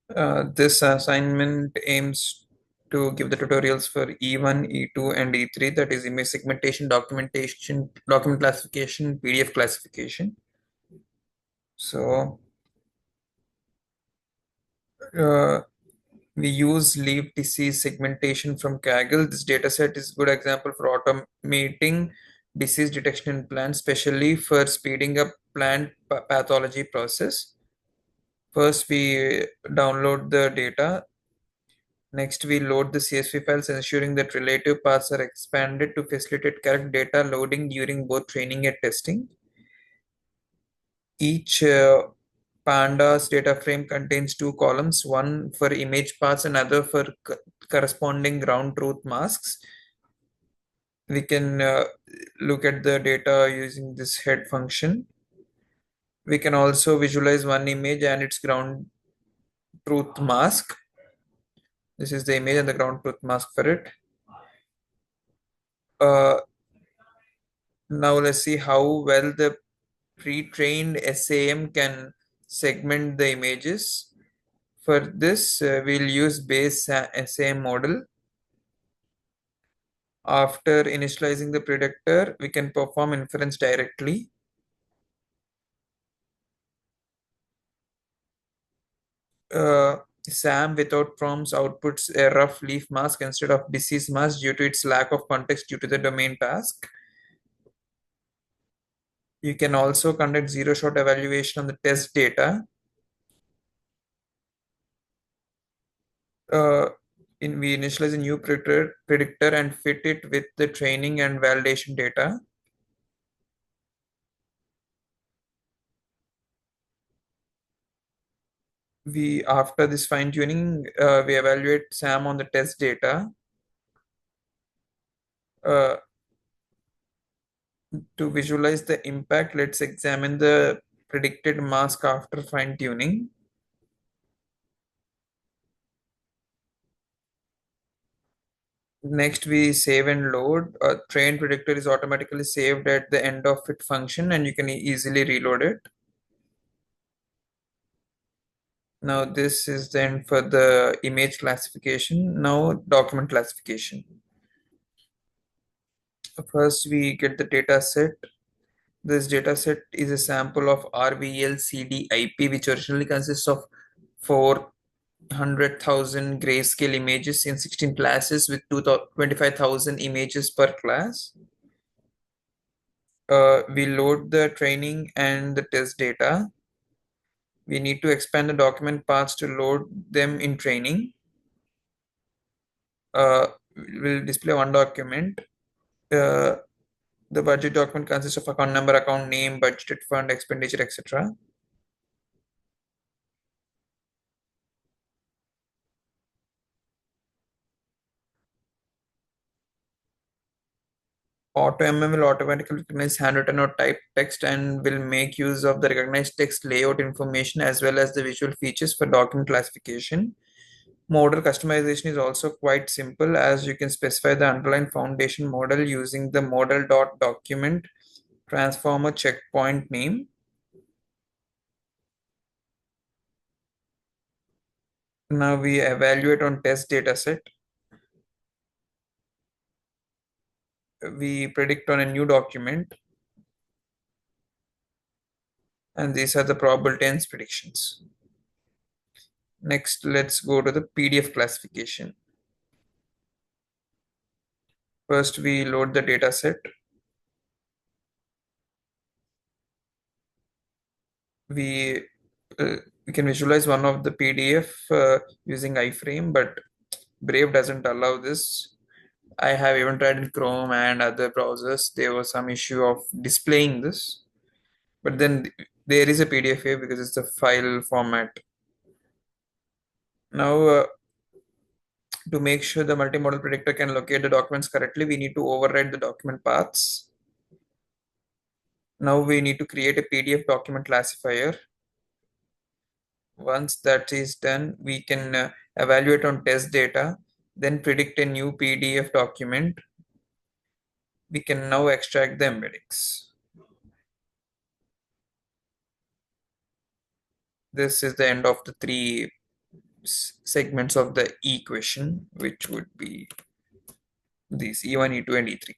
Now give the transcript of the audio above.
This assignment aims to give the tutorials for E1, E2, and E3, that is image segmentation, documentation, document classification, PDF classification. So uh, we use leaf disease segmentation from Kaggle. This dataset is a good example for automating disease detection in plants, especially for speeding up plant pathology process. First, we download the data. Next, we load the CSV files, ensuring that relative paths are expanded to facilitate correct data loading during both training and testing. Each pandas data frame contains two columns, one for image paths and other for corresponding ground truth masks. We can look at the data using this head function. We can also visualize one image and its ground truth mask. This is the image and the ground truth mask for it. Uh, Now let's see how well the pre-trained SAM can segment the images. For this, we'll use base SAM model. After initializing the predictor, we can perform inference directly. SAM without prompts outputs a rough leaf mask instead of disease mask due to its lack of context due to the domain task. You can also conduct zero-shot evaluation on the test data. uh, we initialize a new predictor and fit it with the training and validation data. We After this fine tuning, we evaluate SAM on the test data. Uh, to visualize the impact, let's examine the predicted mask after fine tuning. Next, we save and load. A train predictor is automatically saved at the end of it function, and you can easily reload it. Now this is then for the image classification. Now document classification. First we get the data set. This data set is a sample of RVL CDIP, which originally consists of 400,000 grayscale images in 16 classes with 25,000 images per class. We load the training and the test data. We need to expand the document paths to load them in training. We'll display one document. Uh, the budget document consists of account number, account name, budgeted fund, expenditure, etc. AutoMM will automatically recognize handwritten or typed text and will make use of the recognized text layout information as well as the visual features for document classification. Model customization is also quite simple as you can specify the underlying foundation model using the model.document transformer checkpoint name. Now we evaluate on test dataset. We predict on a new document, and these are the probability and predictions. Next, let's go to the PDF classification. First, we load the data set. We we can visualize one of the PDF using iframe, but Brave doesn't allow this. I have even tried in Chrome and other browsers. There was some issue of displaying this, but then there is a PDF here because it's a file format. Now, to make sure the multimodal predictor can locate the documents correctly, we need to override the document paths. Now we need to create a PDF document classifier. Once that is done, we can evaluate on test data, then predict a new PDF document. We can now extract the embeddings. This is the end of the 3 segments of the equation, which would be these E1, E2, and E3.